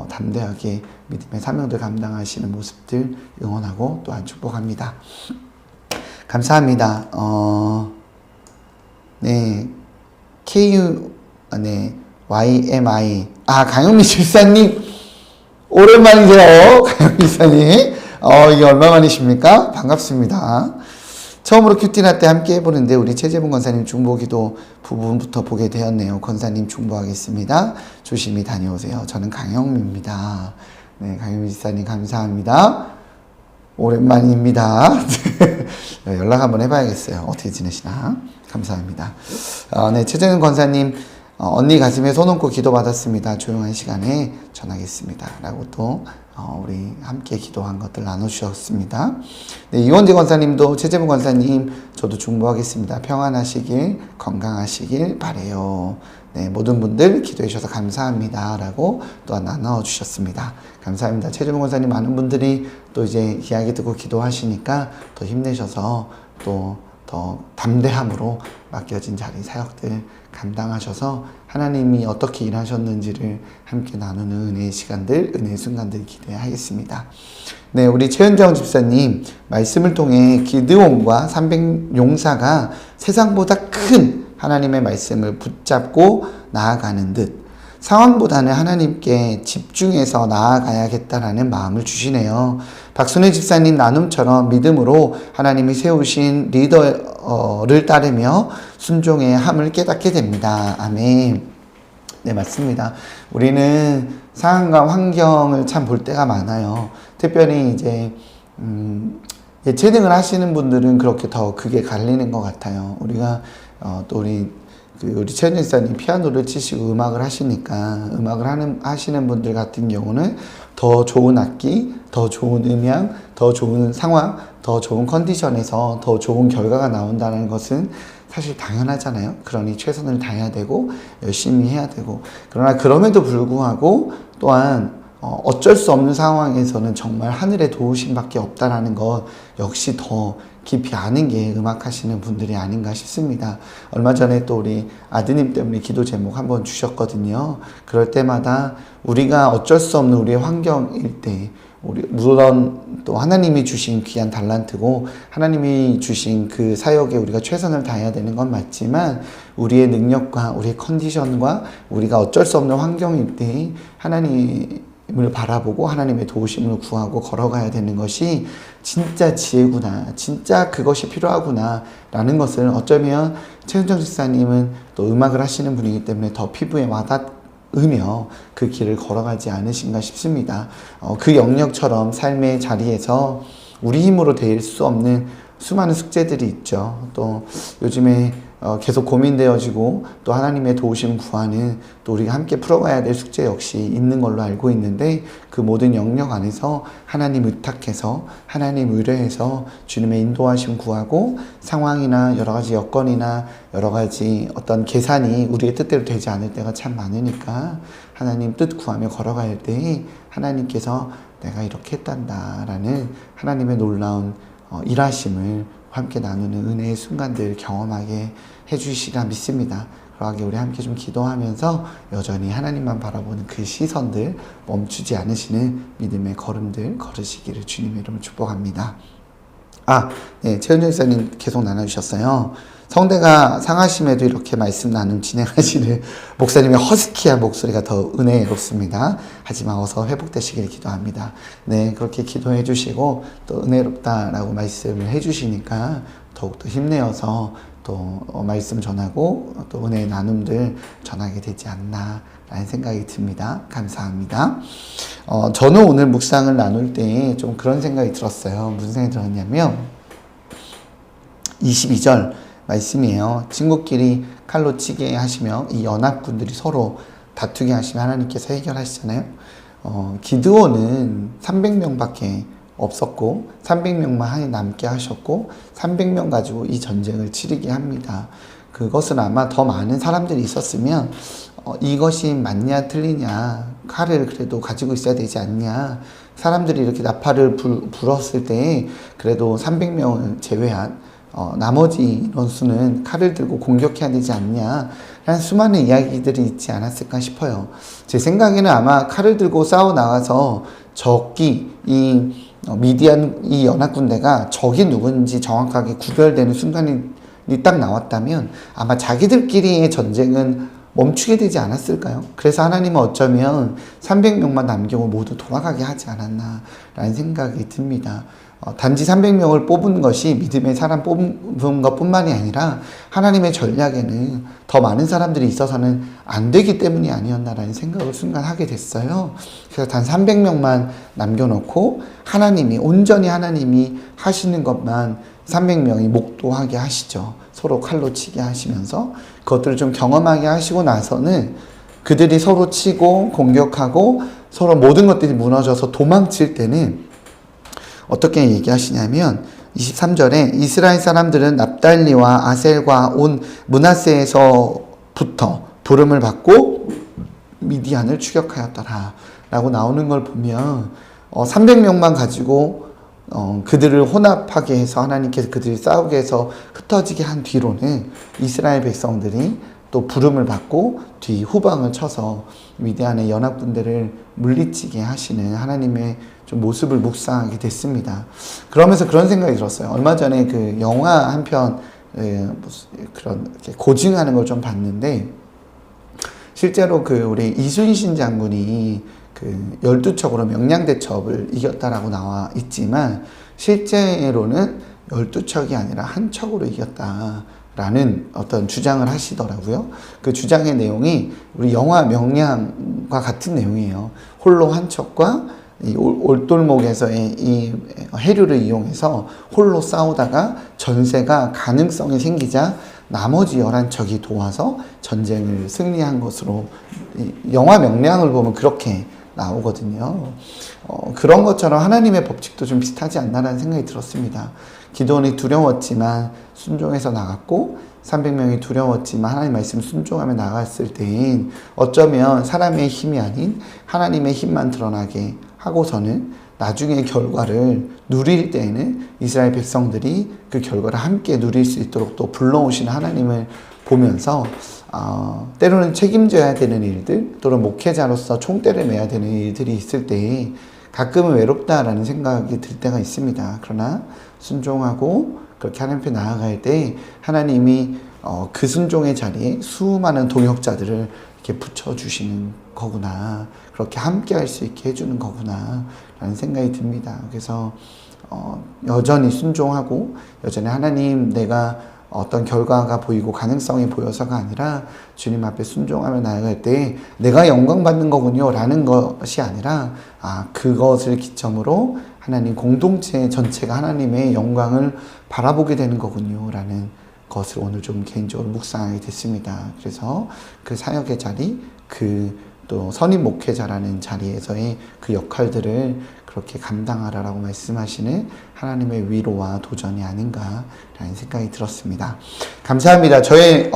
담대하게 믿음의 사명들 감당하시는 모습들 응원하고 또한 축복합니다. 감사합니다. 네, YMI. 강영미 집사님, 오랜만이세요. 강영미 집사님. 이게 얼마만이십니까? 반갑습니다. 처음으로 큐티나 때 함께 해보는데 우리 최재분 권사님 중보기도 부분부터 보게 되었네요. 권사님 중보하겠습니다. 조심히 다녀오세요. 저는 강영미입니다. 네, 강영미 집사님 감사합니다. 오랜만입니다. 연락 한번 해봐야겠어요. 어떻게 지내시나? 감사합니다. 네, 최재분 권사님 언니 가슴에 손 얹고 기도받았습니다. 조용한 시간에 전하겠습니다. 라고 또 우리 함께 기도한 것들 나눠주셨습니다. 네, 이원재 권사님도 최재문 권사님 저도 중보하겠습니다. 평안하시길 건강하시길 바래요. 네, 모든 분들 기도해 주셔서 감사합니다. 라고 또 나눠주셨습니다. 감사합니다. 최재문 권사님 많은 분들이 또 이제 이야기 듣고 기도하시니까 더 힘내셔서 또 더 담대함으로 맡겨진 자리 사역들 감당하셔서 하나님이 어떻게 일하셨는지를 함께 나누는 은혜의 시간들, 은혜의 순간들 기대하겠습니다. 네, 우리 최현정 집사님 말씀을 통해 기드온과 300용사가 세상보다 큰 하나님의 말씀을 붙잡고 나아가는 듯 상황보다는 하나님께 집중해서 나아가야겠다라는 마음을 주시네요. 박순애 집사님 나눔처럼 믿음으로 하나님이 세우신 리더를 따르며 순종의 함을 깨닫게 됩니다. 아멘. 네, 맞습니다. 우리는 상황과 환경을 참 볼 때가 많아요. 특별히 이제 예체능을 하시는 분들은 그렇게 더 그게 갈리는 것 같아요. 우리가 또 우리 우리 최현정 집사님 피아노를 치시고 음악을 하시니까 하시는 분들 같은 경우는 더 좋은 악기, 더 좋은 음향, 더 좋은 상황, 더 좋은 컨디션에서 더 좋은 결과가 나온다는 것은 사실 당연하잖아요. 그러니 최선을 다해야 되고 열심히 해야 되고, 그러나 그럼에도 불구하고 또한 어쩔 수 없는 상황에서는 정말 하늘의 도우심밖에 없다라는 것 역시 더 깊이 아는 게 음악하시는 분들이 아닌가 싶습니다. 얼마 전에 또 우리 아드님 때문에 기도 제목 한번 주셨거든요. 그럴 때마다 우리가 어쩔 수 없는 우리의 환경일 때, 물론 또 하나님이 주신 귀한 달란트고 하나님이 주신 그 사역에 우리가 최선을 다해야 되는 건 맞지만, 우리의 능력과 우리의 컨디션과 우리가 어쩔 수 없는 환경일 때 하나님을 바라보고 하나님의 도우심을 구하고 걸어가야 되는 것이 진짜 지혜구나, 진짜 그것이 필요하구나 라는 것을 어쩌면 최은정 집사님은 또 음악을 하시는 분이기 때문에 더 피부에 와닿으며 그 길을 걸어가지 않으신가 싶습니다. 그 영역처럼 삶의 자리에서 우리 힘으로 될 수 없는 수많은 숙제들이 있죠. 또 요즘에 계속 고민되어지고 또 하나님의 도우심 구하는, 또 우리가 함께 풀어가야 될 숙제 역시 있는 걸로 알고 있는데, 그 모든 영역 안에서 하나님 의탁해서 하나님 의뢰해서 주님의 인도하심 구하고, 상황이나 여러 가지 여건이나 여러 가지 어떤 계산이 우리의 뜻대로 되지 않을 때가 참 많으니까 하나님 뜻 구하며 걸어갈 때 하나님께서 내가 이렇게 했단다 라는 하나님의 놀라운 일하심을 함께 나누는 은혜의 순간들 경험하게 해주시라 믿습니다. 그러하게 우리 함께 좀 기도하면서 여전히 하나님만 바라보는 그 시선들 멈추지 않으시는 믿음의 걸음들 걸으시기를 주님의 이름으로 축복합니다. 네, 최은정 집사님 계속 나눠주셨어요. 성대가 상하심에도 이렇게 말씀 나눔 진행하시는 목사님의 허스키한 목소리가 더 은혜롭습니다. 하지만 어서 회복되시길 기도합니다. 네, 그렇게 기도해 주시고 또 은혜롭다라고 말씀을 해 주시니까 더욱더 힘내어서 또 말씀 전하고 또 은혜의 나눔들 전하게 되지 않나 라는 생각이 듭니다. 감사합니다. 저는 오늘 묵상을 나눌 때 좀 그런 생각이 들었어요. 무슨 생각이 들었냐면 22절 말씀이에요. 친구끼리 칼로 치게 하시며 이 연합군들이 서로 다투게 하시며 하나님께서 해결하시잖아요. 기드온은 300명밖에 없었고 300명만 남게 하셨고 300명 가지고 이 전쟁을 치르게 합니다. 그것은 아마 더 많은 사람들이 있었으면 이것이 맞냐 틀리냐, 칼을 그래도 가지고 있어야 되지 않냐, 사람들이 이렇게 나팔을 불었을 때 그래도 300명을 제외한 나머지 인원수는 칼을 들고 공격해야 되지 않냐 라는 수많은 이야기들이 있지 않았을까 싶어요. 제 생각에는 아마 칼을 들고 싸워 나가서 적이 미디안 이 연합군대가 적이 누군지 정확하게 구별되는 순간이 딱 나왔다면 아마 자기들끼리의 전쟁은 멈추게 되지 않았을까요? 그래서 하나님은 어쩌면 300명만 남기고 모두 돌아가게 하지 않았나 라는 생각이 듭니다. 단지 300명을 뽑은 것이 믿음의 사람 뽑은 것뿐만이 아니라 하나님의 전략에는 더 많은 사람들이 있어서는 안 되기 때문이 아니었나라는 생각을 순간 하게 됐어요. 그래서 단 300명만 남겨놓고 온전히 하나님이 하시는 것만 300명이 목도하게 하시죠. 서로 칼로 치게 하시면서 그것들을 좀 경험하게 하시고 나서는 그들이 서로 치고 공격하고 서로 모든 것들이 무너져서 도망칠 때는 어떻게 얘기하시냐면 23절에 이스라엘 사람들은 납달리와 아셀과 온 므낫세에서부터 부름을 받고 미디안을 추격하였더라 라고 나오는 걸 보면 300명만 가지고 그들을 혼합하게 해서 하나님께서 그들이 싸우게 해서 흩어지게 한 뒤로는 이스라엘 백성들이 또 부름을 받고 뒤 후방을 쳐서 미디안의 연합군대를 물리치게 하시는 하나님의 좀 모습을 묵상하게 됐습니다. 그러면서 그런 생각이 들었어요. 얼마 전에 그 영화 한 편 그런 고증하는 걸 좀 봤는데 실제로 그 우리 이순신 장군이 그 12척으로 명량대첩을 이겼다라고 나와 있지만 실제로는 12척이 아니라 한 척으로 이겼다라는 어떤 주장을 하시더라고요. 그 주장의 내용이 우리 영화 명량과 같은 내용이에요. 홀로 한 척과 이 올돌목에서의 이 해류를 이용해서 홀로 싸우다가 전세가 가능성이 생기자 나머지 11척이 도와서 전쟁을 승리한 것으로 영화 명량을 보면 그렇게 나오거든요. 그런 것처럼 하나님의 법칙도 좀 비슷하지 않나라는 생각이 들었습니다. 기드온이 두려웠지만 순종해서 나갔고 300명이 두려웠지만 하나님 말씀 순종하며 나갔을 때인 어쩌면 사람의 힘이 아닌 하나님의 힘만 드러나게 하고서는 나중에 결과를 누릴 때에는 이스라엘 백성들이 그 결과를 함께 누릴 수 있도록 또 불러오시는 하나님을 보면서 때로는 책임져야 되는 일들 또는 목회자로서 총대를 매야 되는 일들이 있을 때 가끔은 외롭다라는 생각이 들 때가 있습니다. 그러나 순종하고 그렇게 하나님 앞에 나아갈 때 하나님이 그 순종의 자리에 수많은 동역자들을 이렇게 붙여주시는 거구나. 그렇게 함께 할 수 있게 해주는 거구나. 라는 생각이 듭니다. 그래서 여전히 순종하고 여전히 하나님 내가 어떤 결과가 보이고 가능성이 보여서가 아니라 주님 앞에 순종하며 나아갈 때 내가 영광 받는 거군요 라는 것이 아니라 그것을 기점으로 하나님 공동체 전체가 하나님의 영광을 바라보게 되는 거군요 라는 것을 오늘 좀 개인적으로 묵상하게 됐습니다. 그래서 그 사역의 자리, 또 선임 목회자라는 자리에서의 그 역할들을 그렇게 감당하라라고 말씀하시는 하나님의 위로와 도전이 아닌가라는 생각이 들었습니다. 감사합니다. 저의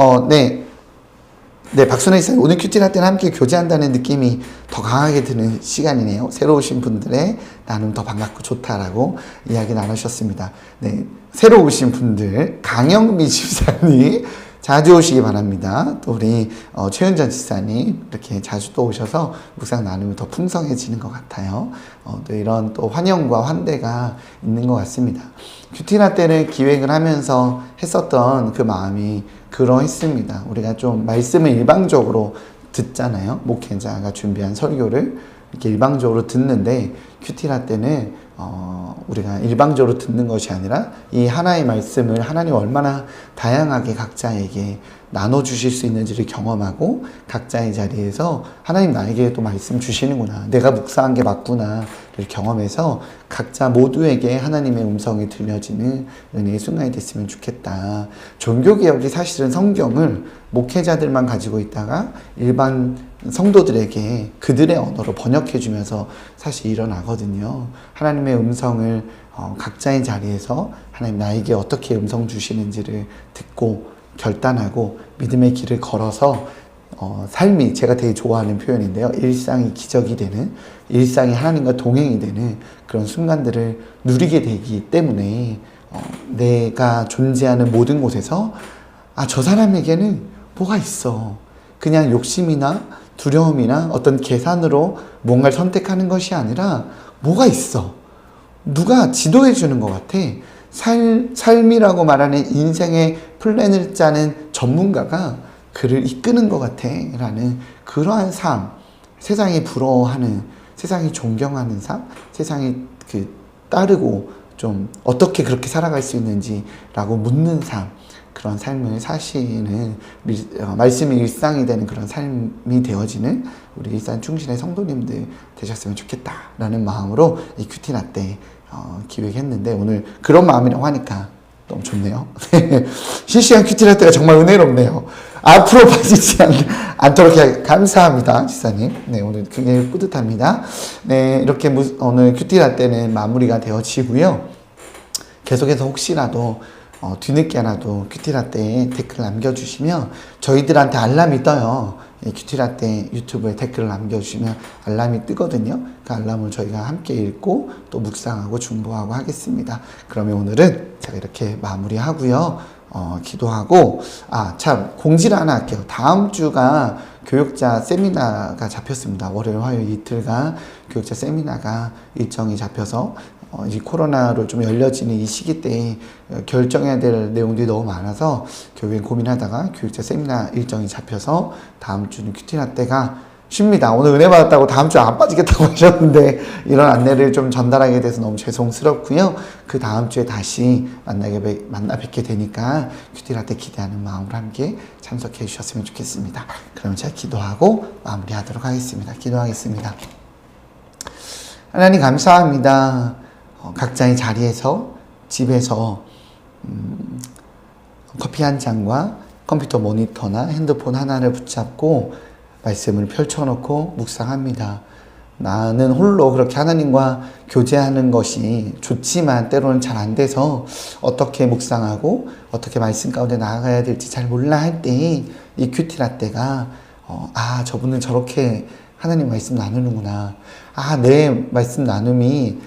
박순혜 이사님 오늘 큐티라 때는 함께 교제한다는 느낌이 더 강하게 드는 시간이네요. 새로 오신 분들의 나는 더 반갑고 좋다라고 이야기 나누셨습니다. 네, 새로 오신 분들 강영미 집사님 자주 오시기 바랍니다. 또 우리 최은전 집사님 이렇게 자주 또 오셔서 묵상 나누면 더 풍성해지는 것 같아요. 또 이런 또 환영과 환대가 있는 것 같습니다. 큐티라 때를 기획을 하면서 했었던 그 마음이 그러했습니다. 우리가 좀 말씀을 일방적으로 듣잖아요. 목회자가 준비한 설교를 이렇게 일방적으로 듣는데 큐티라 때는 우리가 일방적으로 듣는 것이 아니라 이 하나의 말씀을 하나님 얼마나 다양하게 각자에게 나눠주실 수 있는지를 경험하고 각자의 자리에서 하나님 나에게 또 말씀 주시는구나, 내가 묵상한 게 맞구나를 경험해서 각자 모두에게 하나님의 음성이 들려지는 은혜의 순간이 됐으면 좋겠다. 종교개혁이 사실은 성경을 목회자들만 가지고 있다가 일반 성도들에게 그들의 언어로 번역해주면서 사실 일어나거든요. 하나님의 음성을 각자의 자리에서 하나님 나에게 어떻게 음성 주시는지를 듣고 결단하고 믿음의 길을 걸어서 삶이, 제가 되게 좋아하는 표현인데요, 일상이 기적이 되는, 일상이 하나님과 동행이 되는 그런 순간들을 누리게 되기 때문에 내가 존재하는 모든 곳에서 저 사람에게는 뭐가 있어, 그냥 욕심이나 두려움이나 어떤 계산으로 뭔가를 선택하는 것이 아니라 뭐가 있어, 누가 지도해 주는 것 같아. 삶이라고 말하는 인생의 플랜을 짜는 전문가가 그를 이끄는 것 같아 라는 그러한 삶, 세상이 부러워하는, 세상이 존경하는 삶, 세상이 따르고 좀 어떻게 그렇게 살아갈 수 있는지 라고 묻는 삶, 그런 삶을 사시는 말씀이 일상이 되는 그런 삶이 되어지는 우리 일산 충신의 성도님들 되셨으면 좋겠다라는 마음으로 이 큐티라 때 기획했는데 오늘 그런 마음이라고 하니까 너무 좋네요. 실시간 큐티라 때가 정말 은혜롭네요. 앞으로 빠지지 않도록 감사합니다, 지사님. 네, 오늘 굉장히 뿌듯합니다. 네, 이렇게 오늘 큐티라 때는 마무리가 되어지고요. 계속해서 혹시라도 뒤늦게라도 큐티라떼에 댓글 남겨주시면 저희들한테 알람이 떠요. 큐티라떼 유튜브에 댓글을 남겨주시면 알람이 뜨거든요. 그 알람을 저희가 함께 읽고 또 묵상하고 중보하고 하겠습니다. 그러면 오늘은 제가 이렇게 마무리하고요. 기도하고 참 공지를 하나 할게요. 다음 주가 교육자 세미나가 잡혔습니다. 월요일 화요일 이틀간 교육자 세미나가 일정이 잡혀서 이 코로나로 좀 열려지는 이 시기 때에 결정해야 될 내용들이 너무 많아서 결국엔 고민하다가 교육자 세미나 일정이 잡혀서 다음 주는 큐티라 때가 쉽니다. 오늘 은혜 받았다고 다음 주에 안 빠지겠다고 하셨는데 이런 안내를 좀 전달하게 돼서 너무 죄송스럽고요. 그 다음 주에 다시 만나 뵙게 되니까 큐티라 때 기대하는 마음으로 함께 참석해 주셨으면 좋겠습니다. 그럼 제가 기도하고 마무리하도록 하겠습니다. 기도하겠습니다. 하나님 감사합니다. 각자의 자리에서 집에서 커피 한 잔과 컴퓨터 모니터나 핸드폰 하나를 붙잡고 말씀을 펼쳐놓고 묵상합니다. 나는 홀로 그렇게 하나님과 교제하는 것이 좋지만 때로는 잘 안 돼서 어떻게 묵상하고 어떻게 말씀 가운데 나아가야 될지 잘 몰라 할 때에 이 큐티라떼가 저분은 저렇게 하나님 말씀 나누는구나. 내 말씀 나눔이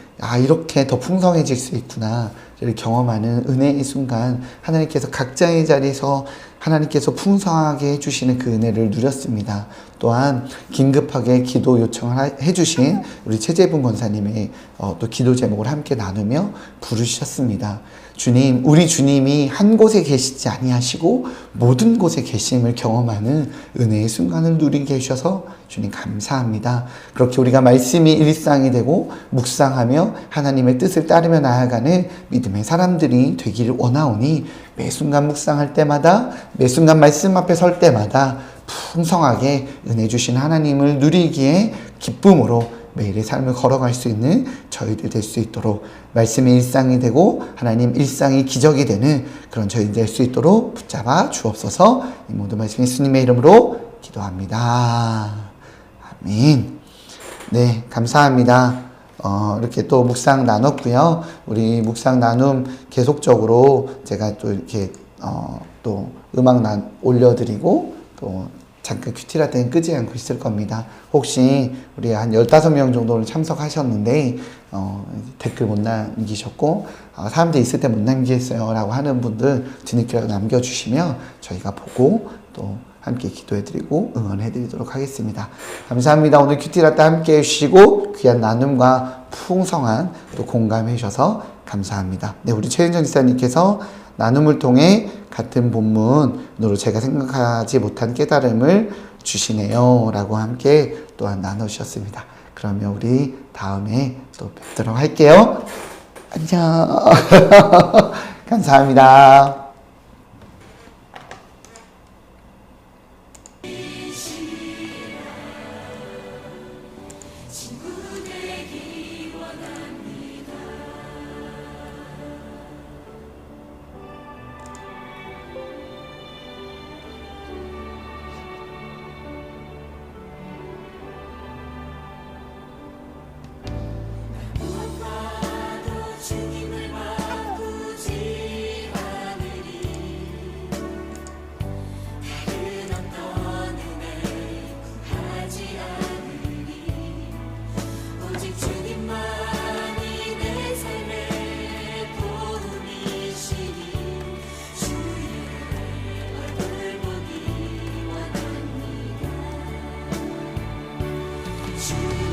이렇게 더 풍성해질 수 있구나. 를 경험하는 은혜의 순간 하나님께서 각자의 자리에서 하나님께서 풍성하게 해주시는 그 은혜를 누렸습니다. 또한 긴급하게 기도 요청을 해주신 우리 최재분 권사님의 또 기도 제목을 함께 나누며 부르셨습니다. 주님, 우리 주님이 한 곳에 계시지 아니하시고 모든 곳에 계심을 경험하는 은혜의 순간을 누리게 해주셔서 주님 감사합니다. 그렇게 우리가 말씀이 일상이 되고 묵상하며 하나님의 뜻을 따르며 나아가는 믿음의 사람들이 되기를 원하오니 매 순간 묵상할 때마다 매 순간 말씀 앞에 설 때마다 풍성하게 은혜 주신 하나님을 누리기에 기쁨으로 매일의 삶을 걸어갈 수 있는 저희들 될 수 있도록 말씀의 일상이 되고 하나님 일상이 기적이 되는 그런 저희들 될 수 있도록 붙잡아 주옵소서. 이 모든 말씀 예수님의 이름으로 기도합니다. 아멘. 네, 감사합니다. 이렇게 또 묵상 나눴고요. 우리 묵상 나눔 계속적으로 제가 또 이렇게 또 음악 올려드리고 또 잠깐 큐티라떼는 끄지 않고 있을 겁니다. 혹시 우리 한 15명 정도는 참석하셨는데 댓글 못 남기셨고 사람들 있을 때 못 남기겠어요 라고 하는 분들 뒤늦게라도 남겨주시면 저희가 보고 또 함께 기도해드리고 응원해드리도록 하겠습니다. 감사합니다. 오늘 큐티라떼 함께 해주시고 귀한 나눔과 풍성한 또 공감해 주셔서 감사합니다. 네, 우리 최은정 지사님께서 나눔을 통해 같은 본문으로 제가 생각하지 못한 깨달음을 주시네요 라고 함께 또한 나누셨습니다. 그러면 우리 다음에 또 뵙도록 할게요. 안녕. 감사합니다. 주님을 바꾸지 않으리 다른 어떤 은혜 구하지 않으리 오직 주님만이 내 삶의 도움이시니 주의 얼굴 보기 원합니다. 주님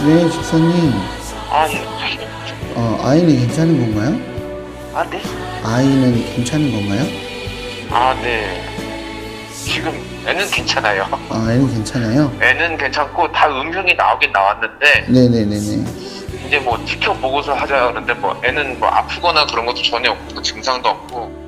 네, 집사님. 예. 아이는 괜찮은 건가요? 네? 아이는 괜찮은 건가요? 네. 지금 애는 괜찮아요. 애는 괜찮아요? 애는 괜찮고 다 음흉이 나오긴 나왔는데 네네네네. 이제 뭐 지켜보고서 하자 그러는데 뭐 애는 뭐 아프거나 그런 것도 전혀 없고 증상도 없고